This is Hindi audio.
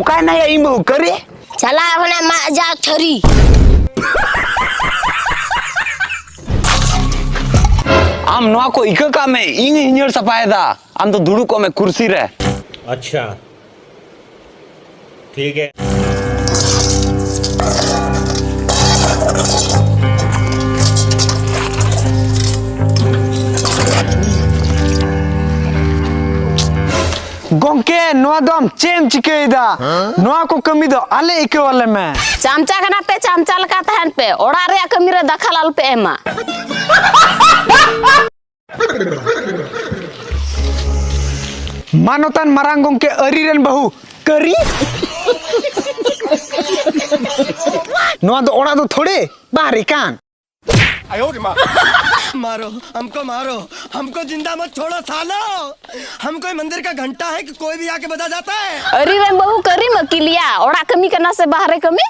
ओका नहीं आई बहु करे चला होने मा जा थरी आम नवा को इका का में इंग इंजर सफायदा आम तो दुड़ू को में कुर्सी रे। अच्छा ठीक है। गोंके नवा दम चेम चिकेदा नवा को कमी दो आले इके वाले में चमचा कना पे चमचा लगा तहन पे ओड़ा रे कमी रे दखल अल पे एमा मानोतन मरांग गोंके अरीरन बहु करी नवा दो ओड़ा दो थोड़े बाहरी कान मारो हमको जिंदा मत छोड़ो सालो। हम कोई मंदिर का घंटा है कि कोई भी आके बजा जाता है। अरे रे बहु करी मकिलिया ओड़ा कमी करना से बाहर कमी